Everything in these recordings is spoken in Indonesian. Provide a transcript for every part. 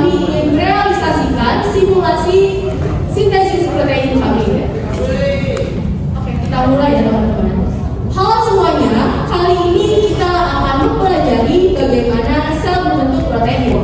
kami ingin realisasikan simulasi sintesis protein kami. Oke, kita mulai ya teman-teman. Halo semuanya, kali ini kita akan mempelajari bagaimana sel membentuk protein.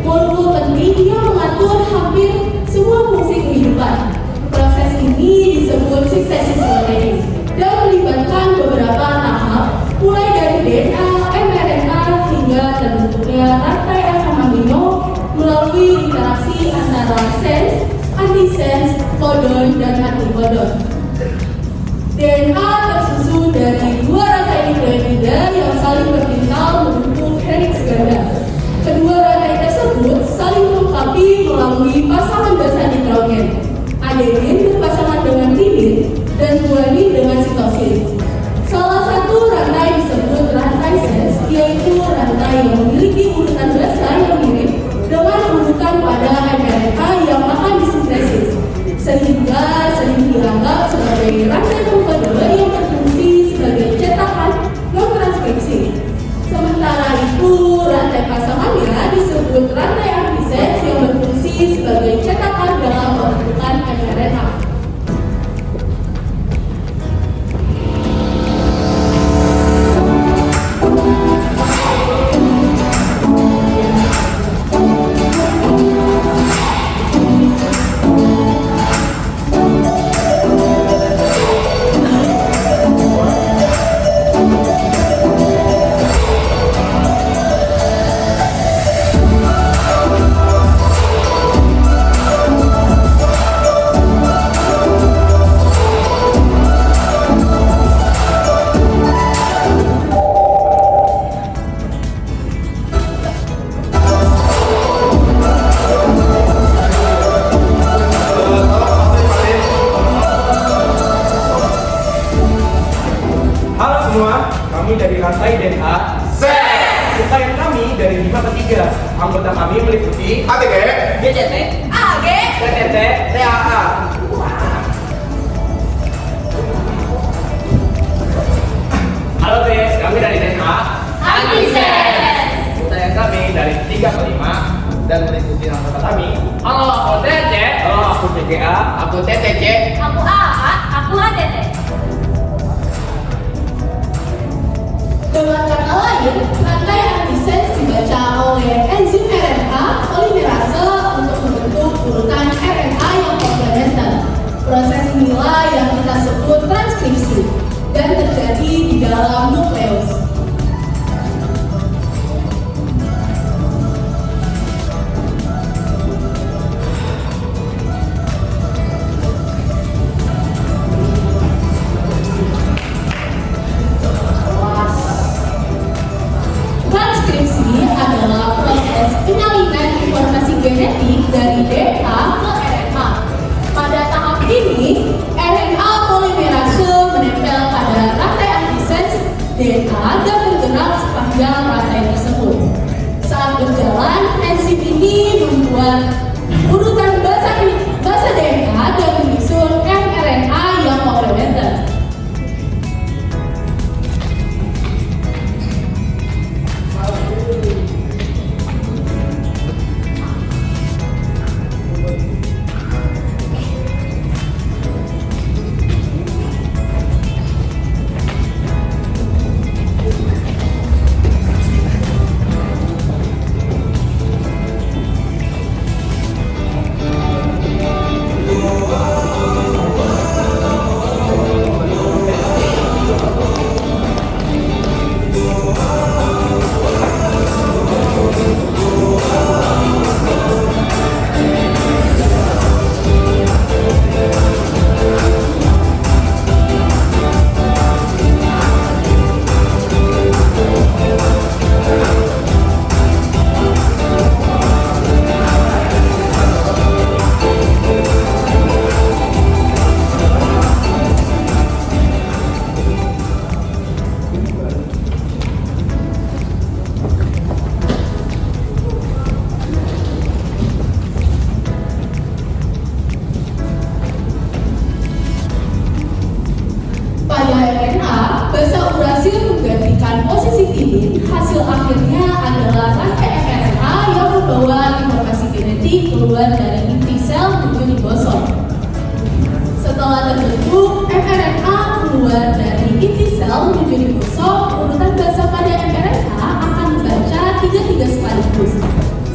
Molekul penting yang mengatur hampir semua fungsi kehidupan. Proses ini disebut sintesis protein dan melibatkan beberapa tahap, mulai dari DNA, mRNA hingga terbentuknya rantai asam amino melalui interaksi antara sense, antisense, codon, dan antikodon. DNA tersusun dari dua rantai nukleotida yang saling berpintal membentuk helix ganda. Kedua rantai tersebut saling melengkapi melalui pasangan basa nitrogen. Adenin berpasangan dengan timin dan guanin dengan sitosin. Salah satu rantai disebut rantai sense, yaitu rantai yang memiliki urutan basa yang mirip dengan urutan pada mRNA yang akan disintesis, sehingga sering dianggap sebagai rantai pengkode yang berfungsi sebagai cetakan non-transkripsi. Sementara itu, rantai pasangannya disebut rantai antisense yang berfungsi sebagai cetakan dalam pembentukan mRNA. Kami dari rantai DNA Usahayan kami dari 5 ke 3. Anggota kami meliputi ATG, GCT, AG, TTT, TAA. Halo guys, kami dari DNA Antisense. Usahayan kami dari 3 ke 5 dan meliputi anggota kami. Halo, aku TC, Halo, aku TGA, aku TTC, aku AA, aku HTT. Dengan kata lain, rantai antisense dibaca oleh enzim RNA polimerase untuk membentuk urutan RNA yang komplementer. Proses inilah yang kita sebut transkripsi dan terjadi di dalam nukleus. Transkripsi adalah proses penyalinan informasi genetik dari DNA ke RNA. Pada tahap ini, RNA polimerase menempel pada rantai antisense DNA dan bergerak sepanjang rantai tersebut. Saat berjalan, enzim ini membuat urutan basa DNA dan menyusun mRNA yang komplementer.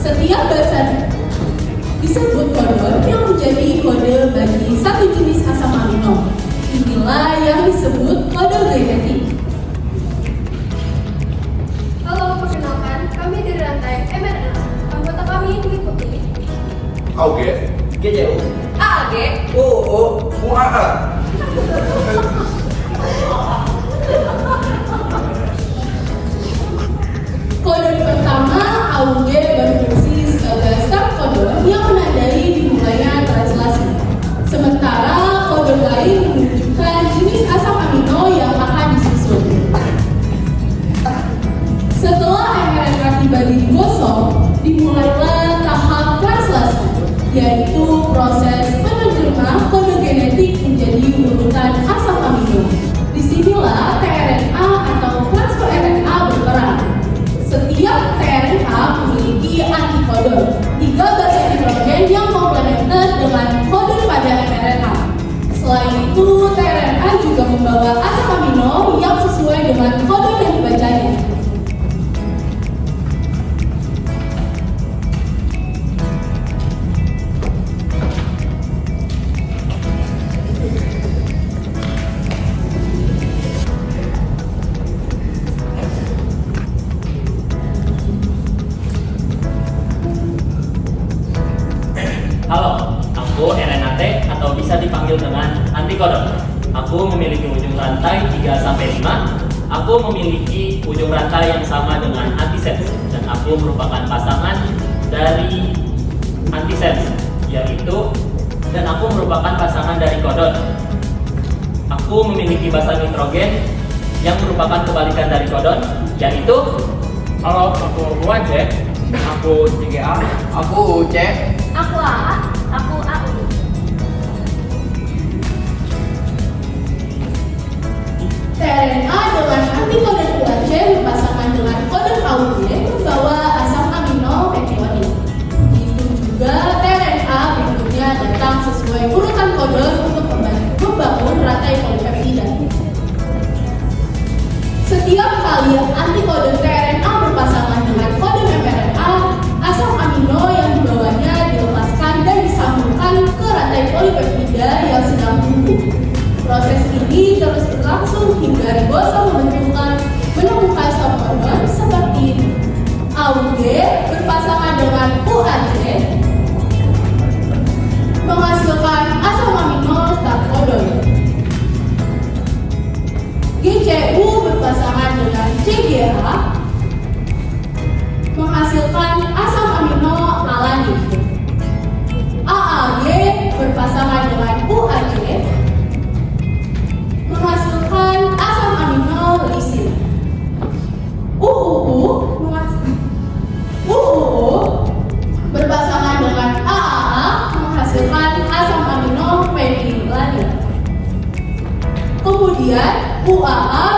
Setiap basa disebut kodon yang menjadi kode bagi satu jenis asam amino. Inilah yang disebut kode genetik. Halo, perkenalkan, kami dari rantai mRNA. Anggota kami meliputi AUG, GJU, AAG, UU, UAA. Kode pertama AUG berfungsi sebagai start kodon yang menandai dimulainya translasi. Sementara kode lain menunjukkan jenis asam amino yang akan disusun. Setelah mRNA tiba di ribosom, dimulailah tahap translasi, yaitu proses menerjemah kode genetik menjadi urutan asam amino. Disinilah tRNA atau transfer RNA berperan. Setiap tRNA memiliki antikodon, 3 basis nitrogen yang komplementer dengan kodon pada mRNA. Selain itu, tRNA juga membawa asam amino yang sesuai dengan kodon yang dibacanya. Halo, aku RNA-T atau bisa dipanggil dengan antikodon. Aku memiliki ujung rantai 3-5. Aku memiliki ujung rantai yang sama dengan antisens dan aku merupakan pasangan dari antisens, yaitu dan aku merupakan pasangan dari kodon. Aku memiliki basa nitrogen yang merupakan kebalikan dari kodon, yaitu Halo, aku UAJ, aku 3A, aku UC. aku AA, aku AU. tRNA dengan antikodon UAC berpasangan dengan kodon AUG membawa asam amino metionin. Begitu juga tRNA berikutnya datang sesuai urutan kodon untuk membangun rantai polipeptida. Setiap kali antikodon tRNA berpasangan dengan kodon mRNA, asam amino yang dibawanya dilepaskan dan disambungkan ke rantai polipeptida yang sedang tumbuh. Proses ini terus berlangsung hingga ribosom menemukan stop kodon seperti AUG berpasangan dengan UAC menghasilkan asam amino start kodon. GCU berpasangan dengan CGA menghasilkan asam amino alanin. AAG berpasangan dengan UAC menghasilkan asam amino lisin. UUU berpasangan dengan AAA menghasilkan asam amino fenilanin. Kemudian UAA